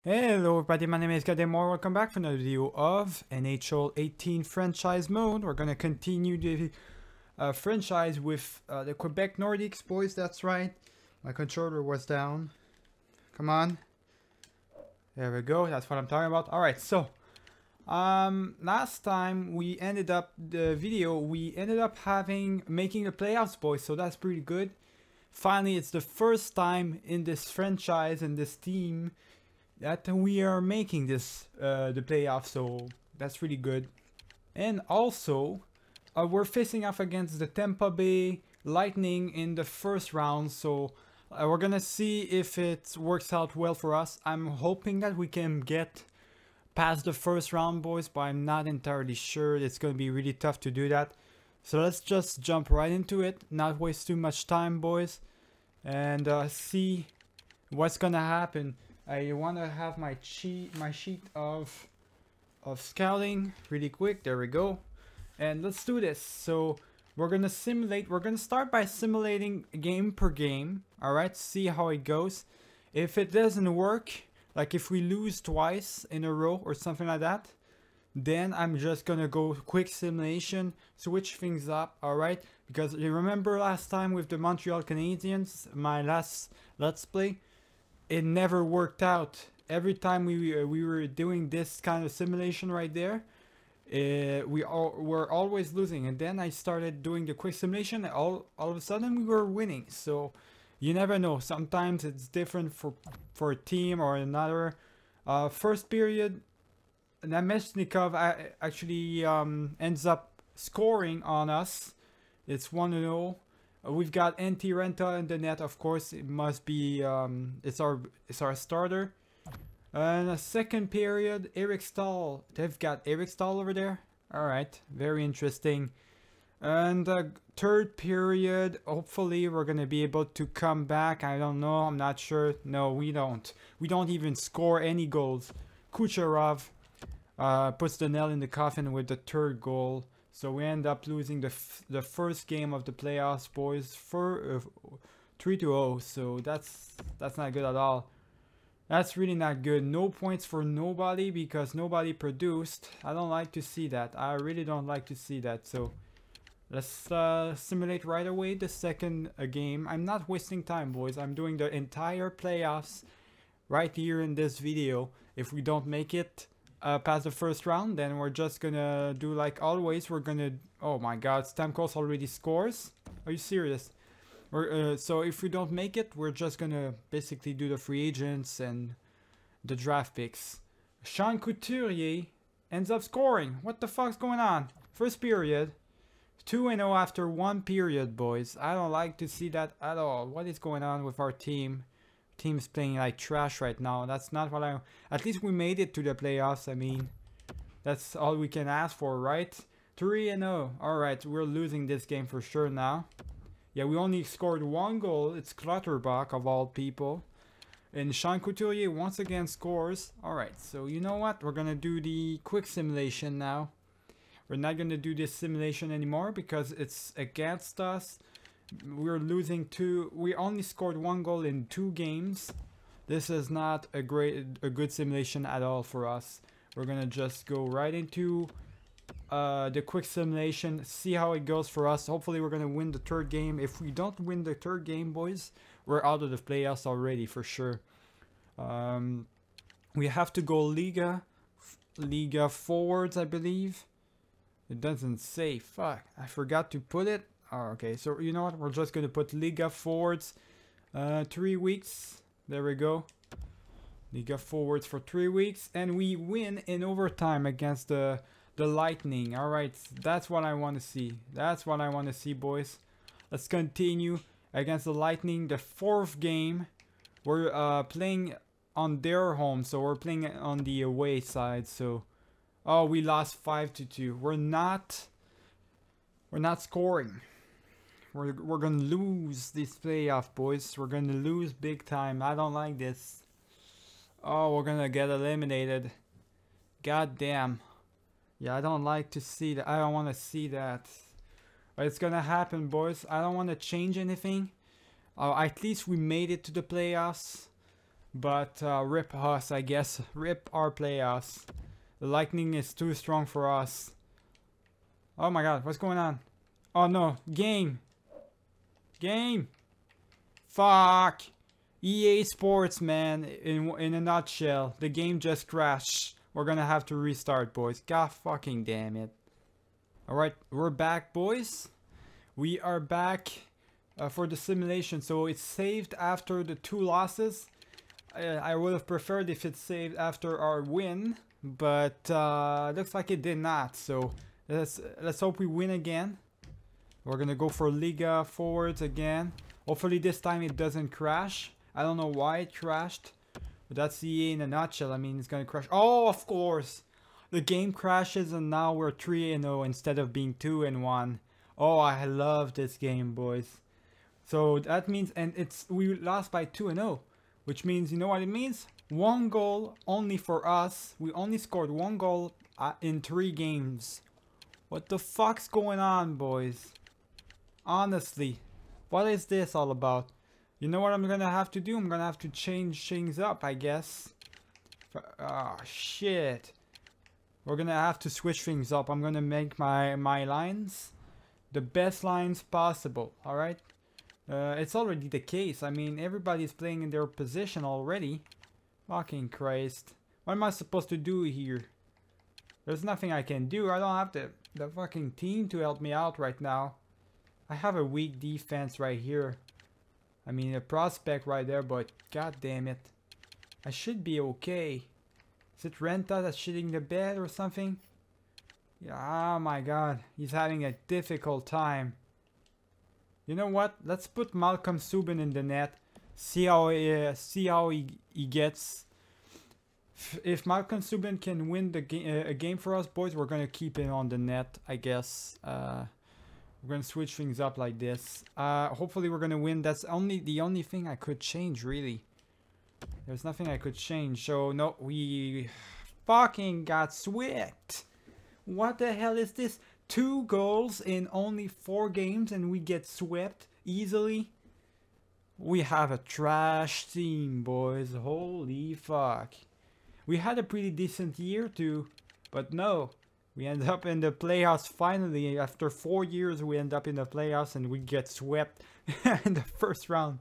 Hello everybody, my name is Gademore. Welcome back for another video of NHL 18 franchise mode. We're gonna continue the franchise with the Quebec Nordiques, boys. That's right. My controller was down. Come on. There we go. That's what I'm talking about. All right. So, last time we ended up making the playoffs, boys. So that's pretty good. Finally, it's the first time in this franchise and this team that we are making this the playoffs, so that's really good. And also we're facing off against the Tampa Bay Lightning in the first round, so we're gonna see if it works out well for us. I'm hoping that we can get past the first round, boys, but I'm not entirely sure. It's gonna be really tough to do that, so let's just jump right into it, not waste too much time, boys, and see what's gonna happen. I want to have my sheet of scouting really quick. There we go. And let's do this. So we're gonna start by simulating game per game. All right, see how it goes. If it doesn't work, like if we lose twice in a row or something like that, then I'm just gonna go quick simulation, switch things up. All right, because you remember last time with the Montreal Canadiens, my last Let's Play, it never worked out. Every time we were doing this kind of simulation right there, we were always losing. And then I started doing the quick simulation. All of a sudden we were winning. So you never know. Sometimes it's different for a team or another. First period, Namestnikov actually ends up scoring on us. It's 1-0. We've got NT Renta in the net, of course. It must be it's our starter. And a second period, Eric Stahl. They've got Eric Stahl over there. All right, very interesting. And third period, hopefully we're gonna be able to come back. I don't know. I'm not sure. No, we don't. We don't even score any goals. Kucherov puts the nail in the coffin with the third goal. So we end up losing the first game of the playoffs, boys, for 3-0. So that's not good at all. That's really not good. No points for nobody because nobody produced. I don't like to see that. I really don't like to see that. So let's simulate right away the second game. I'm not wasting time, boys. I'm doing the entire playoffs right here in this video. If we don't make it past the first round, then we're just gonna do like always. We're gonna, oh my god, Stamkos already scores. Are you serious? So if we don't make it, we're just gonna basically do the free agents and the draft picks. Sean Couturier ends up scoring. What the fuck's going on? First period, 2-0 after one period, boys. I don't like to see that at all. What is going on with our team? Team's playing like trash right now. That's not what at least we made it to the playoffs. I mean, that's all we can ask for, right? 3-0. All right, we're losing this game for sure now. Yeah, we only scored one goal. It's Clutterbuck of all people. And Sean Couturier once again scores. All right, so you know what? We're gonna do the quick simulation now. We're not gonna do this simulation anymore because it's against us. We're losing we only scored one goal in 2 games. This is not a good simulation at all for us. We're gonna just go right into the quick simulation, see how it goes for us. Hopefully we're gonna win the third game. If we don't win the third game, boys, we're out of the playoffs already for sure. We have to go Liga forwards, I believe. It doesn't say. Fuck, I forgot to put it. Oh, okay, so you know what? We're just gonna put Liga forwards, 3 weeks. There we go. Liga forwards for 3 weeks, and we win in overtime against the Lightning. All right, that's what I want to see. That's what I want to see, boys. Let's continue against the Lightning. The 4th game, we're playing on their home, so we're playing on the away side. So, oh, we lost 5-2. We're not scoring. We're gonna lose this playoff, boys. We're gonna lose big time. I don't like this. Oh, we're gonna get eliminated. God damn. Yeah, I don't like to see that. I don't want to see that. But it's gonna happen, boys. I don't want to change anything. At least we made it to the playoffs. But rip us, I guess. Rip our playoffs. The Lightning is too strong for us. Oh my god, what's going on? Oh no, game. Game. Fuck. EA Sports, man, in a nutshell. The game just crashed. We're gonna have to restart, boys. God fucking damn it. Alright, we're back, boys. We are back for the simulation. So it's saved after the 2 losses. I would have preferred if it's saved after our win. But looks like it did not. So let's hope we win again. We're gonna go for Liga forwards again. Hopefully this time it doesn't crash. I don't know why it crashed. But that's EA in a nutshell. I mean, it's gonna crash. Oh, of course. The game crashes and now we're 3-0 instead of being 2-1. Oh, I love this game, boys. So that means, and we lost by 2-0. Which means, you know what it means? 1 goal only for us. We only scored 1 goal in 3 games. What the fuck's going on, boys? Honestly, what is this all about? You know what I'm gonna have to do? I'm gonna have to change things up, I guess. Oh, shit. We're gonna have to switch things up. I'm gonna make my lines the best lines possible, alright? It's already the case. I mean, everybody's playing in their position already. Fucking Christ. What am I supposed to do here? There's nothing I can do. I don't have the fucking team to help me out right now. I have a weak defense right here. I mean, a prospect right there, but god damn it. I should be okay. Is it Renta that's shitting the bed or something? Yeah, oh my god. He's having a difficult time. You know what? Let's put Malcolm Subban in the net. See how he gets. If Malcolm Subban can win the a game for us, boys, we're gonna keep him on the net, I guess. We're gonna switch things up like this. Hopefully we're gonna win. That's the only thing I could change, really. There's nothing I could change. So no, we fucking got swept. What the hell is this? 2 goals in only 4 games and we get swept easily. We have a trash team, boys. Holy fuck. We had a pretty decent year too, but no. We end up in the playoffs finally. After 4 years, we end up in the playoffs and we get swept in the first round.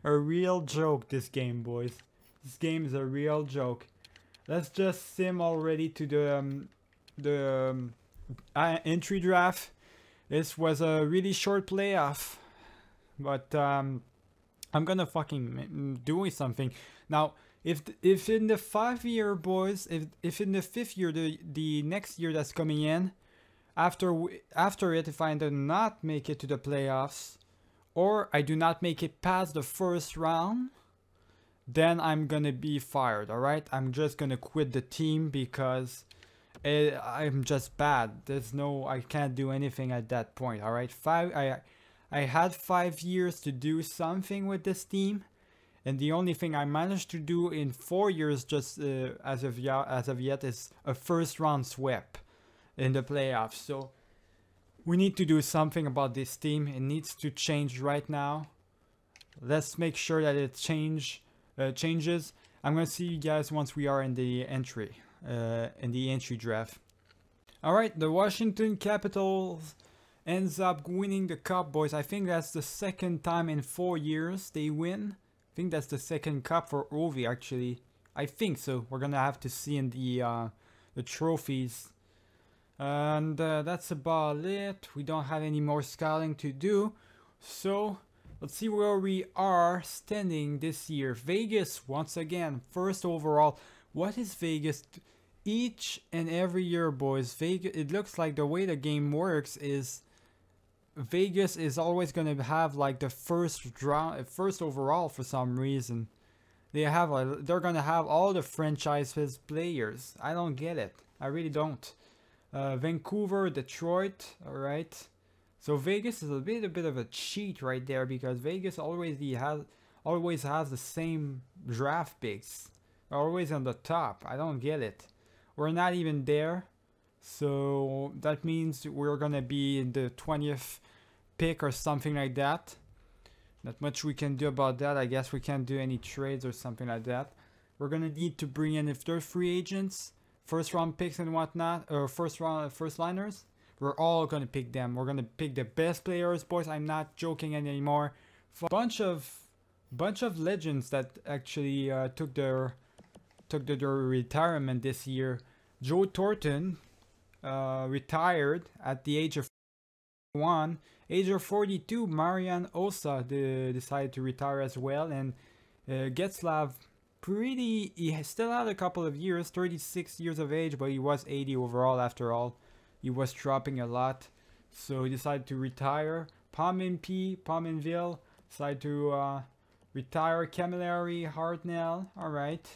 A real joke, this game, boys. This game is a real joke. Let's just sim already to the entry draft. This was a really short playoff, but I'm gonna fucking do something now. If in the 5-year, boys, if in the 5th year, the next year that's coming in, after it, if I do not make it to the playoffs, or I do not make it past the first round, then I'm gonna be fired. All right, I'm just gonna quit the team because I'm just bad. I can't do anything at that point. All right, I had 5 years to do something with this team. And the only thing I managed to do in 4 years, just as of yet, is a first round sweep in the playoffs. So we need to do something about this team. It needs to change right now. Let's make sure that it changes. I'm gonna see you guys once we are in the entry draft. All right, the Washington Capitals ends up winning the cup, boys. I think that's the 2nd time in 4 years they win. I think that's the 2nd cup for Ovi, actually. I think so. We're gonna have to see in the trophies. And that's about it. We don't have any more scouting to do. So let's see where we are standing this year. Vegas, once again, 1st overall. What is Vegas? Each and every year, boys, Vegas, it looks like the way the game works is Vegas is always going to have like the first overall for some reason. They're going to have all the franchises players. I don't get it. I really don't. Vancouver, Detroit, all right. So Vegas is a bit of a cheat right there because Vegas always has the same draft picks. They're always on the top. I don't get it. We're not even there. So that means we're gonna be in the 20th pick or something like that. Not much we can do about that. I guess we can't do any trades or something like that. We're gonna need to bring in, if they're free agents, first round picks and whatnot, or first liners. We're all gonna pick them. We're gonna pick the best players, boys. I'm not joking anymore. Bunch of legends that actually took their retirement this year. Joe Thornton retired at the age of 41. Age of 42, Marian Osa decided to retire as well, and Getzlav, he still had a couple of years, 36 years of age, but he was 80 overall after all. He was dropping a lot, so he decided to retire. Pominville decided to retire. Camilleri, Hartnell, alright.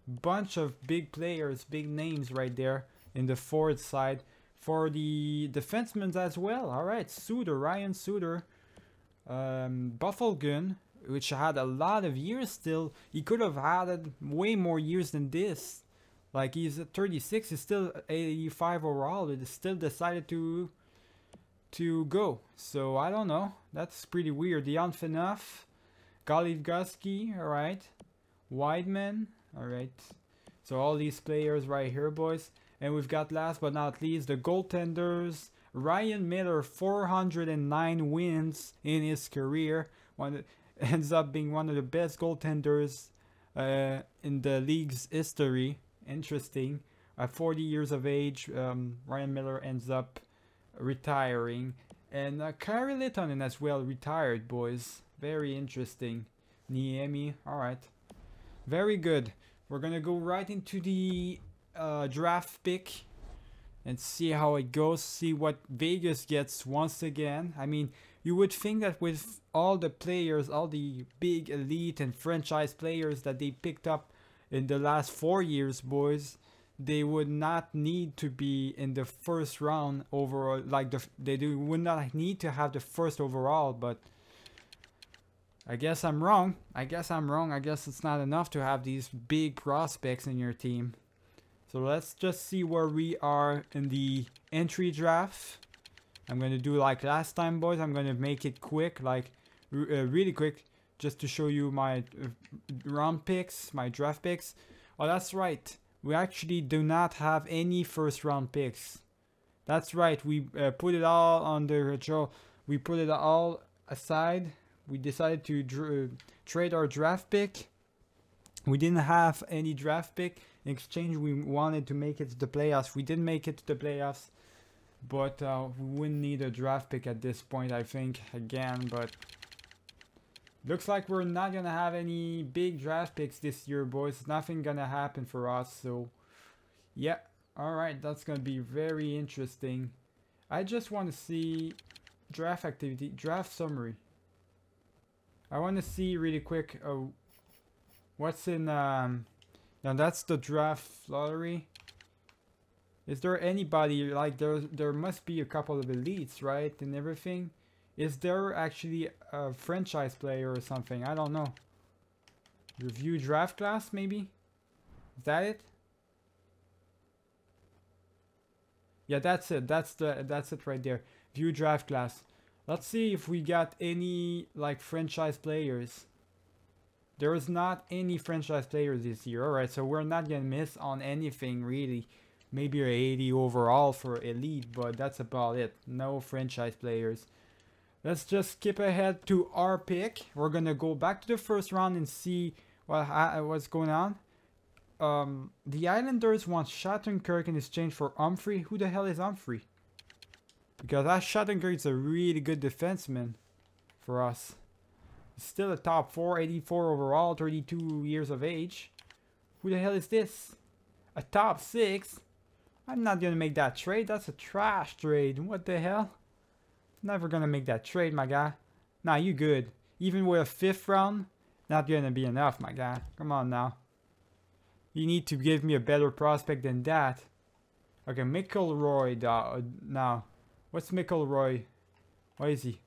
Bunch of big players, big names right there in the forward side. For the defensemen as well, alright. Suter, Ryan Suter. Buffalgun, which had a lot of years still. He could have had way more years than this. Like, he's at 36, he's still 85 overall, but he still decided to go. So, I don't know. That's pretty weird. Dion Phaneuf, Golivgoski, alright. Weidman, alright. So, all these players right here, boys. And we've got, last but not least, the goaltenders. Ryan Miller, 409 wins in his career. Ends up being one of the best goaltenders in the league's history. Interesting. At 40 years of age, Ryan Miller ends up retiring. And Kari Lehtonen as well retired, boys. Very interesting. Niemi, alright. Very good. We're gonna go right into the draft pick and see how it goes, see what Vegas gets once again. I mean, you would think that with all the players, all the big elite and franchise players that they picked up in the last 4 years, boys, they would not need to be in the first round overall. Like would not need to have the first overall, but I guess I'm wrong. I guess it's not enough to have these big prospects in your team. So let's just see where we are in the entry draft. I'm going to do like last time, boys. I'm going to make it quick, like really quick, just to show you my round picks, my draft picks. Oh, that's right. We actually do not have any first round picks. That's right. We put it all under Joe. We put it all aside. We decided to trade our draft pick. We didn't have any draft pick. In exchange, we wanted to make it to the playoffs. We didn't make it to the playoffs, but we wouldn't need a draft pick at this point, I think, again. But looks like we're not gonna have any big draft picks this year, boys. Nothing gonna happen for us. So, yeah, all right, that's gonna be very interesting. I just want to see draft activity, draft summary. I want to see really quick what's in. Now that's the draft lottery. Is there anybody, like, there must be a couple of elites, right, and everything. Is there actually a franchise player or something? I don't know. Review draft class, maybe? Is that it? Yeah, that's it. That's it right there. View draft class. Let's see if we got any, like, franchise players. There is not any franchise players this year. Alright, so we're not gonna miss on anything really. Maybe an 80 overall for elite, but that's about it. No franchise players. Let's just skip ahead to our pick. We're gonna go back to the first round and see what's going on. The Islanders want Shattenkirk in exchange for Humphrey. Who the hell is Humphrey? Because that Shattenkirk is a really good defenseman for us. Still a top 4, 84 overall, 32 years of age. Who the hell is this? A top 6? I'm not gonna make that trade. That's a trash trade. What the hell? Never gonna make that trade, my guy. Nah, you good. Even with a 5th round, not gonna be enough, my guy. Come on now. You need to give me a better prospect than that. Okay, McElroy now. What's McElroy? What is he?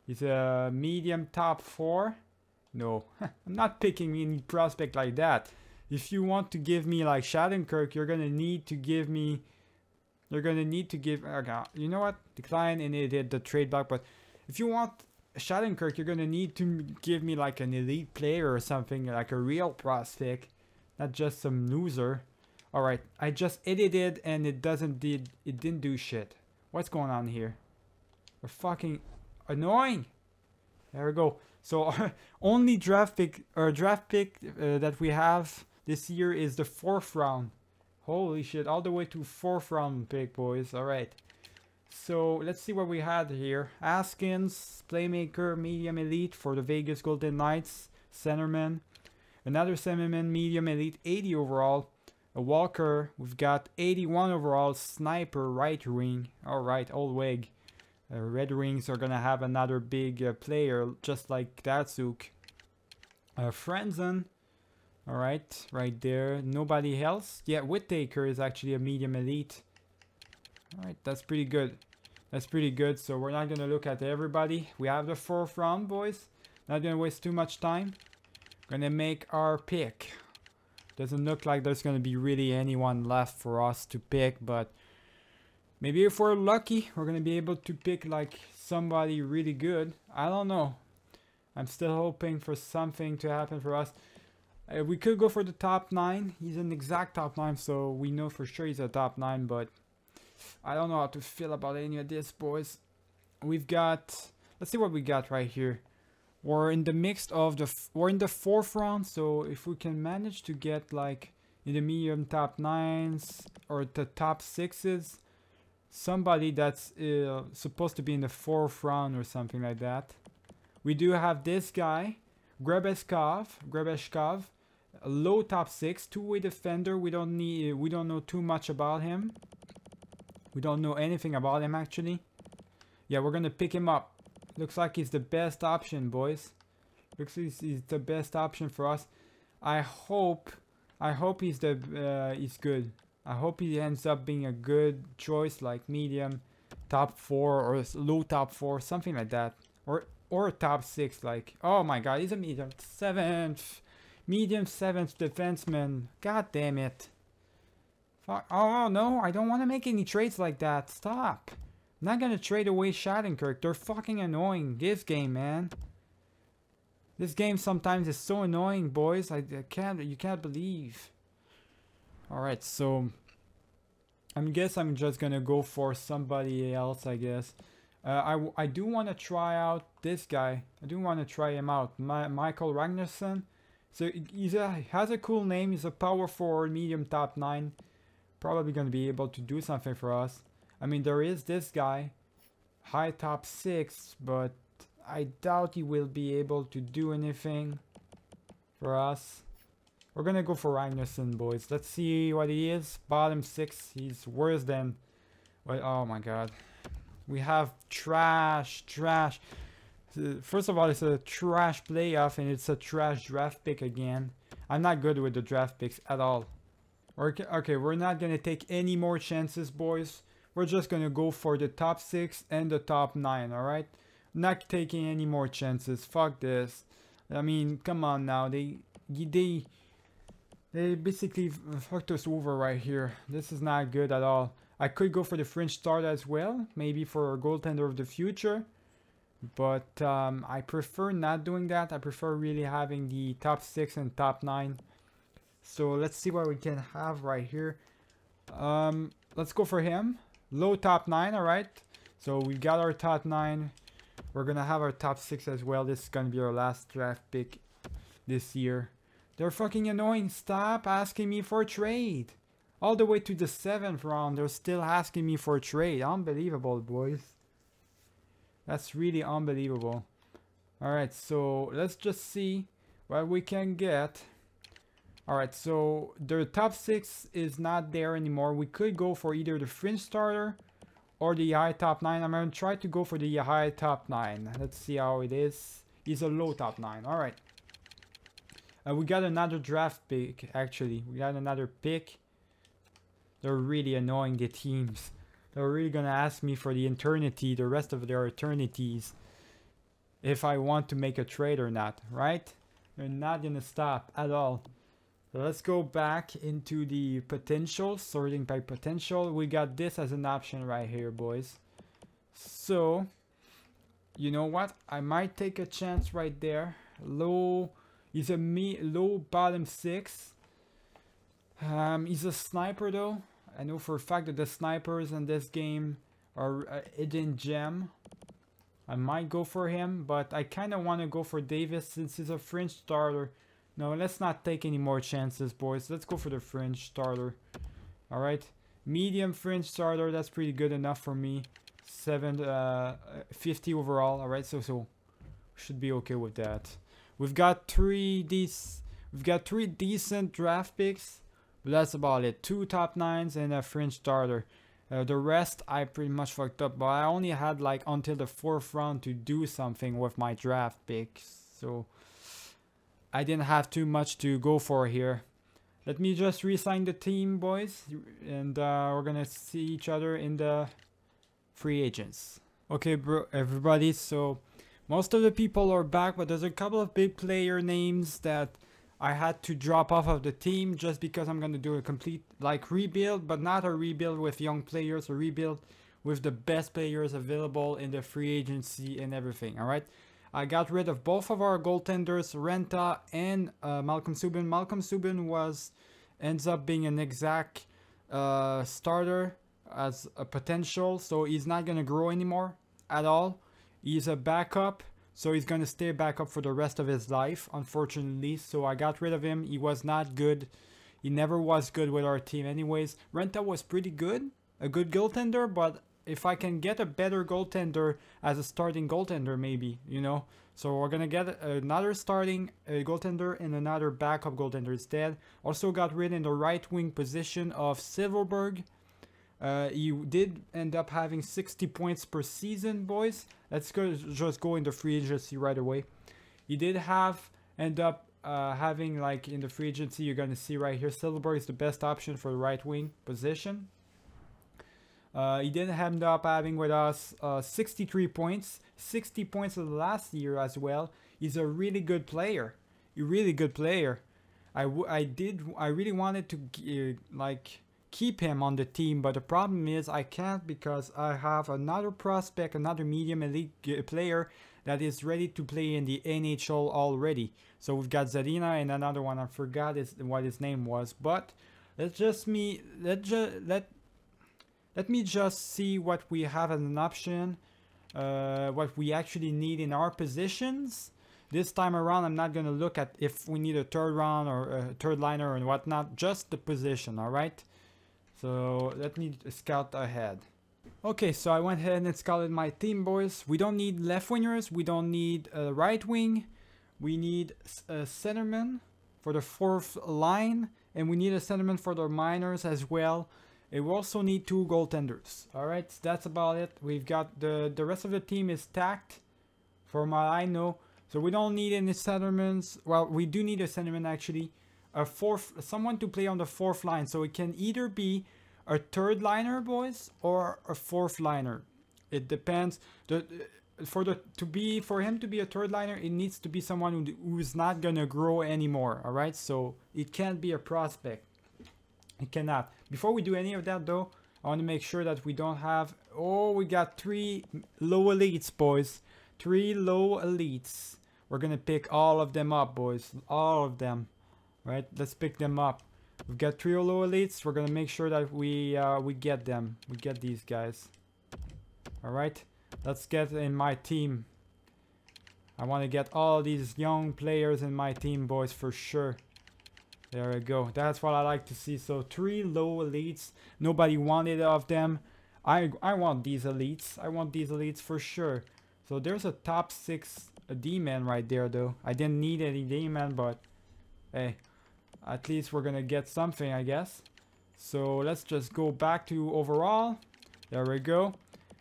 He's a medium top 4? No, I'm not picking any prospect like that. If you want to give me like Shattenkirk, you're gonna need to give me. Okay, you know what? Decline and it did the trade block. But if you want Shattenkirk, you're gonna need to give me like an elite player or something, like a real prospect, not just some loser. All right, I just edited and it didn't do shit. What's going on here? We're fucking annoying. There we go. So our only draft pick that we have this year is the 4th round. Holy shit, all the way to 4th round pick, boys. All right. So let's see what we had here. Askins, playmaker, medium elite for the Vegas Golden Knights, centerman. Another centerman, medium elite, 80 overall. A Walker, we've got 81 overall, sniper, right wing. All right, old wig. Red Wings are gonna have another big player, just like Datsuk. Frenzen, all right there. Nobody else. Yeah, Whittaker is actually a medium elite. All right, that's pretty good. That's pretty good. So we're not gonna look at everybody. We have the 4th round, boys. Not gonna waste too much time. Gonna make our pick. Doesn't look like there's gonna be really anyone left for us to pick, but maybe if we're lucky, we're gonna be able to pick like somebody really good. I don't know. I'm still hoping for something to happen for us. We could go for the top 9. He's an exact top 9, so we know for sure he's a top 9, but I don't know how to feel about any of this, boys. We've got, let's see what we got right here. We're in the mix of we're in the 4th round, so if we can manage to get like in the medium top 9s or the top 6s, somebody that's supposed to be in the 4th round or something like that. We do have this guy, Grebeshkov, a low top 6, two-way defender. We don't know too much about him. We don't know anything about him actually. Yeah, we're gonna pick him up. Looks like he's the best option, boys. Looks like he's the best option for us. I hope he's good. I hope he ends up being a good choice, like medium top 4 or low top 4, something like that, or top 6. Like, oh my god, he's a medium 7th defenseman. God damn it! Fuck. Oh no, I don't want to make any trades like that. Stop. I'm not gonna trade away Shattenkirk. They're fucking annoying. This game, man. This game sometimes is so annoying, boys. You can't believe. Alright, so I guess I'm just gonna go for somebody else, I guess. I do want to try out this guy. I do want to try him out. Michael Ragnarsson. So he has a cool name. He's a power forward, medium top 9. Probably gonna be able to do something for us. I mean, there is this guy, high top 6, but I doubt he will be able to do anything for us. We're gonna go for Ragnarsson, boys. Let's see what he is. Bottom 6. He's worse than... Well, oh my god. We have trash. First of all, it's a trash playoff and it's a trash draft pick again. I'm not good with the draft picks at all. Okay, we're not gonna take any more chances, boys. We're just gonna go for the top 6 and the top 9, alright? Not taking any more chances. Fuck this. I mean, come on now. They basically fucked us over right here. This is not good at all. I could go for the French start as well, maybe for a goaltender of the future. But I prefer not doing that. I prefer really having the top 6 and top 9. So let's see what we can have right here. Let's go for him. Low top 9, alright. So we've got our top 9. We're gonna have our top 6 as well. This is gonna be our last draft pick this year. They're fucking annoying. Stop asking me for a trade. All the way to the 7th round, they're still asking me for a trade. Unbelievable, boys. That's really unbelievable. Alright, so let's just see what we can get. Alright, so the top 6 is not there anymore. We could go for either the fringe starter or the high top 9. I'm going to try to go for the high top 9. Let's see how it is. He's a low top 9. Alright. We got another draft pick, actually. We got another pick. They're really annoying, the teams. They're really going to ask me for the eternity, the rest of their eternities, if I want to make a trade or not, right? They're not going to stop at all. So let's go back into the potential, sorting by potential. We got this as an option right here, boys. So you know what? I might take a chance right there. Low, he's a low bottom 6. He's a sniper though. I know for a fact that the snipers in this game are a hidden gem. I might go for him, but I kind of want to go for Davis since he's a fringe starter. No, let's not take any more chances, boys. Let's go for the fringe starter. All right, medium fringe starter. That's pretty good enough for me. 50 overall. All right, so should be okay with that. We've got three decent draft picks, but that's about it. 2 top 9s and a fringe starter. The rest I pretty much fucked up, but I only had like until the 4th round to do something with my draft picks, so I didn't have too much to go for here. Let me just re-sign the team, boys, and we're gonna see each other in the free agents. Okay, bro, everybody, so most of the people are back, but there's a couple of big player names that I had to drop off of the team just because I'm going to do a complete like rebuild, but not a rebuild with young players, a rebuild with the best players available in the free agency and everything. All right, I got rid of both of our goaltenders, Renta and Malcolm Subban. Malcolm Subban ends up being an exact starter as a potential, so he's not going to grow anymore at all. He's a backup. So he's going to stay back up for the rest of his life, unfortunately. So I got rid of him. He was not good. He never was good with our team anyways. Renta was pretty good. A good goaltender. But if I can get a better goaltender as a starting goaltender, maybe, you know. So we're going to get another starting goaltender and another backup goaltender instead. Also got rid in the right wing position of Silverberg. He did end up having 60 points per season, boys. Let's just go in the free agency right away. He did end up having, like in the free agency, you're going to see right here, Silverberg is the best option for the right wing position. He did end up having with us 63 points, 60 points of the last year as well. He's a really good player. A really good player. I really wanted to keep him on the team, but the problem is I can't because I have another prospect, another medium elite player that is ready to play in the NHL already. So we've got Zadina and another one, I forgot what his name was, but let me just see what we have as an option, what we actually need in our positions. This time around, I'm not going to look at if we need a 3rd round or a 3rd liner and whatnot, just the position, all right? So let me scout ahead. Okay, so I went ahead and scouted my team, boys. We don't need left wingers. We don't need a right wing. We need a centerman for the 4th line. And we need a centerman for the minors as well. And we also need 2 goaltenders. Alright, so that's about it. We've got the rest of the team is stacked from what I know. So we don't need any centermans. Well, we do need a centerman actually. Someone to play on the 4th line, so it can either be a 3rd liner, boys, or a 4th liner. It depends. For him to be a 3rd liner, it needs to be someone who's not gonna grow anymore. All right, so it can't be a prospect. It cannot. Before we do any of that, though, I want to make sure that we don't have. Oh, we got 3 low elites, boys. 3 low elites. We're gonna pick all of them up, boys. All of them. Right, let's pick them up. We've got 3 low elites. We're gonna make sure that we get them. We get these guys. All right, let's get in my team. I want to get all these young players in my team, boys, for sure. There we go. That's what I like to see. So 3 low elites. Nobody wanted of them. I want these elites. I want these elites for sure. So there's a top 6 D-man right there, though. I didn't need any D-man, but hey. At least we're gonna get something, I guess. So let's just go back to overall. There we go.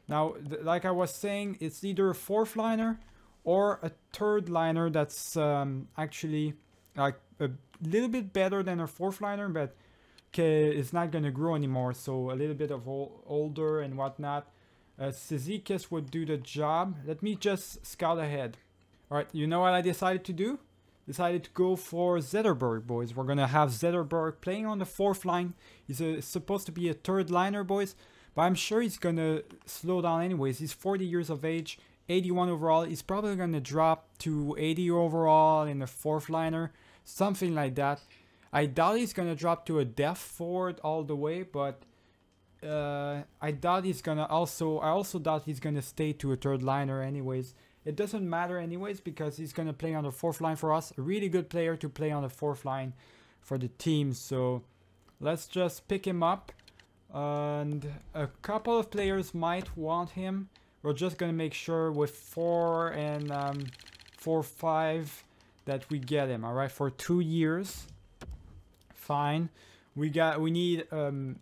Now, like I was saying, it's either a 4th liner or a 3rd liner that's actually like a little bit better than a 4th liner, but it's not gonna grow anymore. So a little bit of older and whatnot. Cizikas would do the job. Let me just scout ahead. All right, you know what I decided to do? Decided to go for Zetterberg, boys. We're gonna have Zetterberg playing on the 4th line. He's supposed to be a 3rd liner, boys, but I'm sure he's gonna slow down anyways. He's 40 years of age. 81 overall. He's probably going to drop to 80 overall in the 4th liner, something like that. I doubt he's going to drop to a depth forward all the way, but I doubt he's going to I also doubt he's going to stay to a 3rd liner anyways. It doesn't matter anyways because he's going to play on the 4th line for us. A really good player to play on the 4th line for the team. So let's just pick him up. And a couple of players might want him. We're just going to make sure with 4 and 4-5 that we get him. Alright, for 2 years. Fine. We need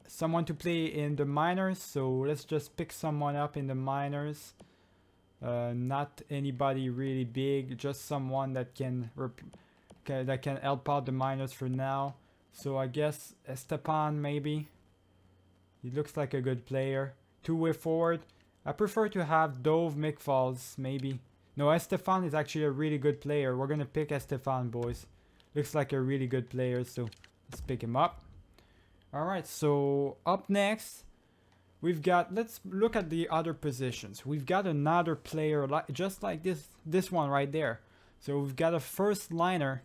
someone to play in the minors. So let's just pick someone up in the minors. Not anybody really big, just someone that can help out the minors for now. So I guess Estepan maybe. He looks like a good player. 2-way forward. I prefer to have Dove McFalls maybe. No, Estefan is actually a really good player. We're gonna pick Estefan, boys. Looks like a really good player, so let's pick him up. Alright, so up next we've got, let's look at the other positions. We've got another player just like this one right there. So we've got a 1st liner.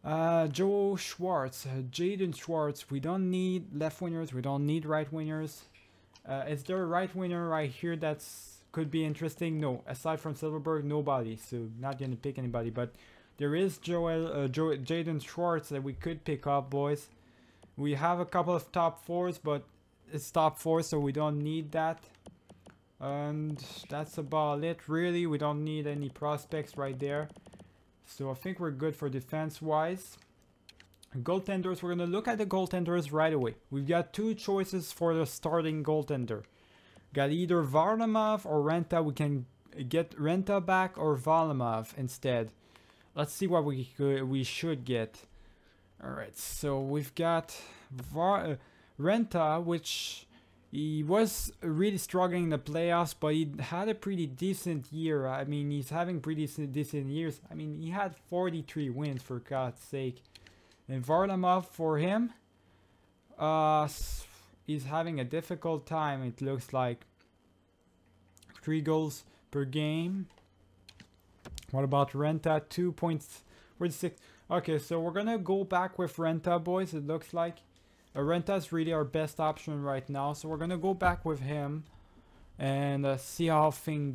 Joe Schwartz, Jaden Schwartz. We don't need left wingers, we don't need right wingers. Is there a right winger right here that's could be interesting? No, aside from Silverberg, nobody. So not gonna pick anybody, but there is Jaden Schwartz that we could pick up, boys. We have a couple of top 4s, but it's top 4, so we don't need that. And that's about it, really. We don't need any prospects right there. So I think we're good for defense-wise. Goaltenders, we're going to look at the goaltenders right away. We've got 2 choices for the starting goaltender. Got either Varlamov or Renta. We can get Renta back or Varlamov instead. Let's see what we should get. Alright, so we've got Renta, which he was really struggling in the playoffs, but he had a pretty decent year. I mean, he's having pretty decent years. I mean, he had 43 wins, for God's sake. And Varlamov, for him, he's having a difficult time, it looks like. 3 goals per game. What about Renta? 2.46. Okay, so we're gonna go back with Renta, boys, it looks like. Renta is really our best option right now, so we're gonna go back with him and see how things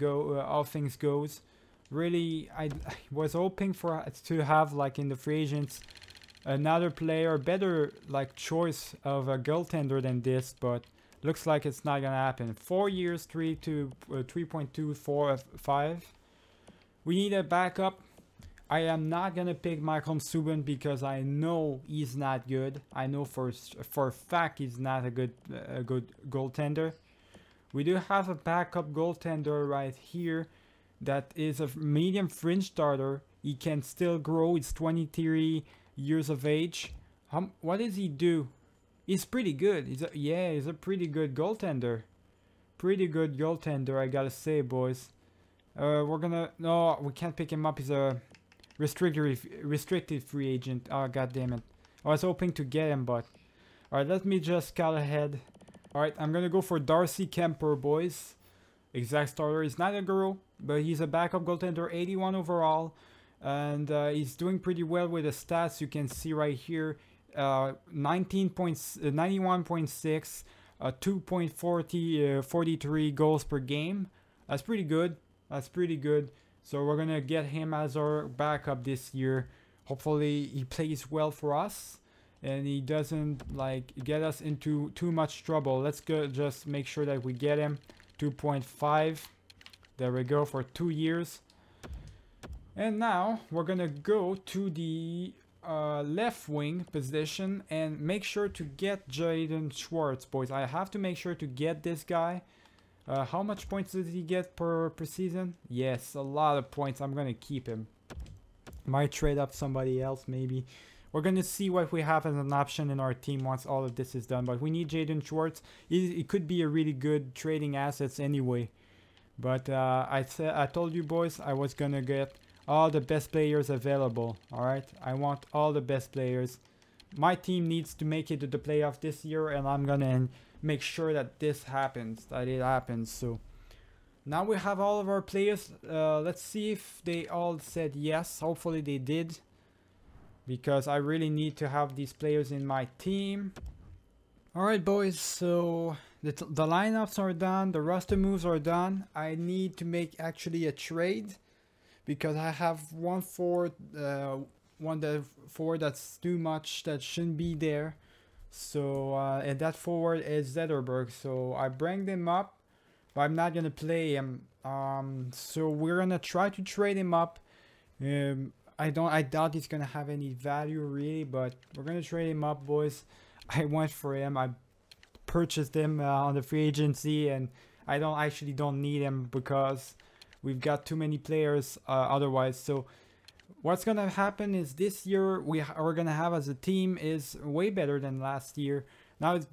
goes. Really, I was hoping to have, like, in the free agents another player, better like choice of a goaltender than this, but looks like it's not gonna happen. 4 years, 3.245. We need a backup. I am not gonna pick Michael Subban because I know he's not good. I know for a fact he's not a good goaltender. We do have a backup goaltender right here that is a medium fringe starter. He can still grow. He's 23 years of age. What does he do? He's pretty good. He's a pretty good goaltender. Pretty good goaltender, I gotta say, boys. No, we can't pick him up. He's a restricted free agent. Oh, god damn it. I was hoping to get him, but alright, let me just scout ahead. Alright, I'm gonna go for Darcy Kemper, boys. Exact starter. He's not a girl, but he's a backup goaltender, 81 overall. And he's doing pretty well with the stats you can see right here. 91.6, 2.43 goals per game. That's pretty good. That's pretty good. So we're gonna get him as our backup this year. Hopefully he plays well for us and he doesn't like get us into too much trouble. Let's go just make sure that we get him. 2.5. There we go, for 2 years. And now we're gonna go to the left wing position and make sure to get Jaden Schwartz, boys. I have to make sure to get this guy. How much points does he get per season? Yes, a lot of points. I'm gonna keep him. Might trade up somebody else maybe. We're gonna see what we have as an option in our team once all of this is done. But we need Jaden Schwartz. He could be a really good trading assets anyway. But I told you, boys, I was gonna get all the best players available. Alright, I want all the best players. My team needs to make it to the playoff this year, and I'm gonna make sure that this happens, that it happens. So Now we have all of our players. Let's see if they all said yes. Hopefully they did, because I really need to have these players in my team. Alright boys, so the lineups are done, the roster moves are done. I need to make actually a trade, because I have one forward that's too much, that shouldn't be there. So and that forward is Zetterberg, so I bring them up, but I'm not gonna play him. So we're gonna try to trade him up. I doubt he's gonna have any value really, but we're gonna trade him up, boys. I went for him. I purchased him on the free agency, and I don't need him because we've got too many players otherwise. So what's gonna happen is this year we're gonna have as a team is way better than last year. Now it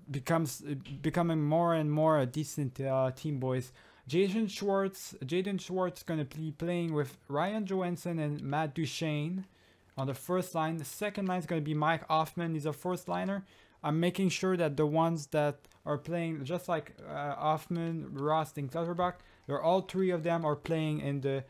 becoming more and more a decent team, boys. Jaden Schwartz gonna be playing with Ryan Johansson and Matt Duchesne on the first line. The second line is gonna be Mike Hoffman. He's a first liner. I'm making sure that the ones that are playing, just like Hoffman, Rost, and Clutterbuck, all three of them are playing in the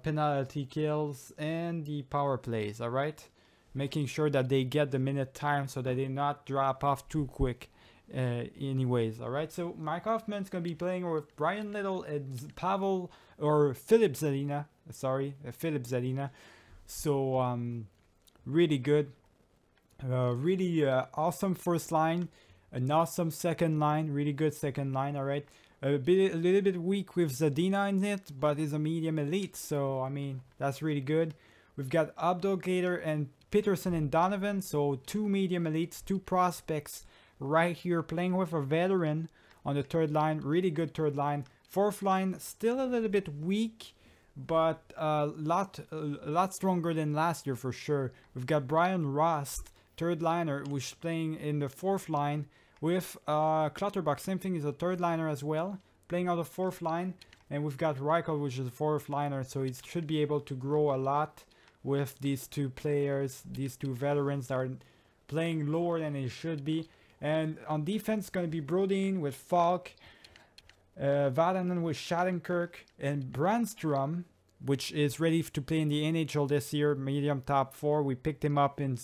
penalty kills and the power plays. All right, making sure that they get the minute time so that they not drop off too quick. Anyways, all right. So Mike Hoffman's gonna be playing with Brian Little and Philip Zadina. Sorry, Philip Zadina. So really good. Really awesome first line, an awesome second line, really good second line. All right, a little bit weak with Zadina in it, but is a medium elite, so I mean that's really good. We've got Abdul Gator and Peterson and Donovan, so two medium elites, two prospects right here playing with a veteran on the third line. Really good third line. Fourth line still a little bit weak, but a lot stronger than last year for sure. We've got Brian Rost, third liner, who's playing in the fourth line with Clutterbuck. Same thing, is a third liner as well, playing on the fourth line. And we've got Reichel, which is a fourth liner, so he should be able to grow a lot with these two players, these two veterans that are playing lower than they should be. And on defense, going to be Brodin with Falk, Vatanen with Shattenkirk, and Brandstrom, which is ready to play in the NHL this year, medium top 4. We picked him up in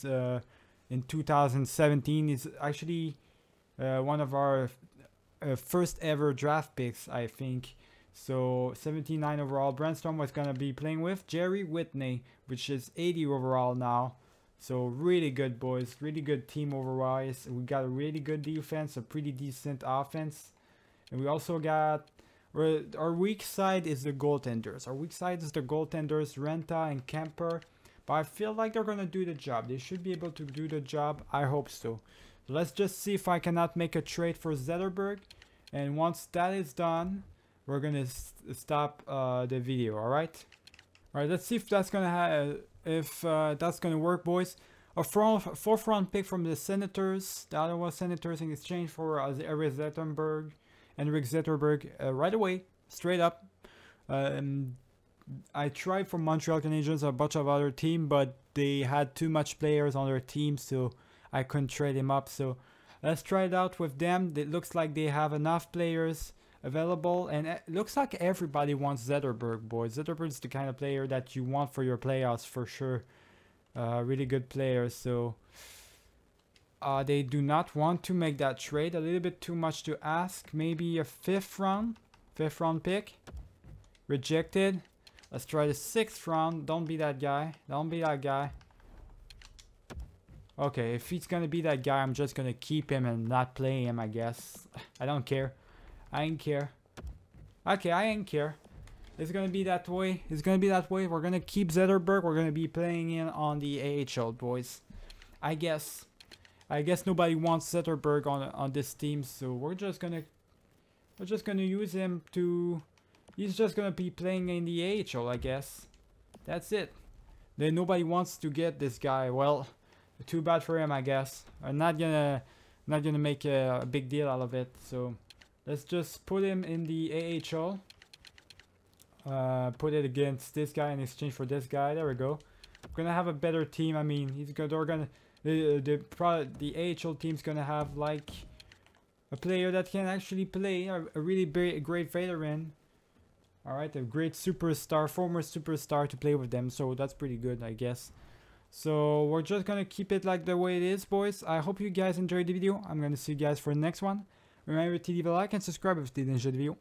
2017. He's actually one of our first ever draft picks, I think. So 79 overall. Brandstrom was going to be playing with Jerry Whitney, which is 80 overall now. So really good, boys. Really good team overall. We got a really good defense, a pretty decent offense. And we also got, our weak side is the goaltenders. Renta and Kemper. But I feel like they're going to do the job. They should be able to do the job. I hope so. Let's just see if I cannot make a trade for Zetterberg. And once that is done, we're going to stop the video, alright? Alright, let's see if that's going to work, boys. A fourth round pick from the Senators, the Ottawa Senators, in exchange for Henrik Zetterberg right away, straight up. I tried for Montreal Canadiens, a bunch of other team, but they had too much players on their team, so I couldn't trade him up. So let's try it out with them. It looks like they have enough players available, and it looks like everybody wants Zetterberg, boys. Zetterberg's the kind of player that you want for your playoffs for sure. Really good player. So they do not want to make that trade. A little bit too much to ask. Maybe a fifth round pick. Rejected. Let's try the 6th round. Don't be that guy. Okay, if he's gonna be that guy, I'm just gonna keep him and not play him, I guess. I don't care. I ain't care. Okay, I ain't care. It's gonna be that way. We're gonna keep Zetterberg. We're gonna be playing in on the AHL, boys. I guess nobody wants Zetterberg on this team, so we're just gonna use him to. He's just gonna be playing in the AHL, I guess. That's it. Then nobody wants to get this guy. Well, too bad for him, I guess. I'm not gonna make a big deal out of it. So let's just put him in the AHL. Put it against this guy in exchange for this guy. There we go. We're gonna have a better team. I mean, the AHL team's gonna have like a player that can actually play, a really great veteran Alright, a great superstar, former superstar to play with them, so that's pretty good, I guess. So we're just gonna keep it like the way it is, boys. I hope you guys enjoyed the video. I'm gonna see you guys for the next one. Remember to leave a like and subscribe if you did enjoy the video.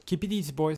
Keep it easy, boys.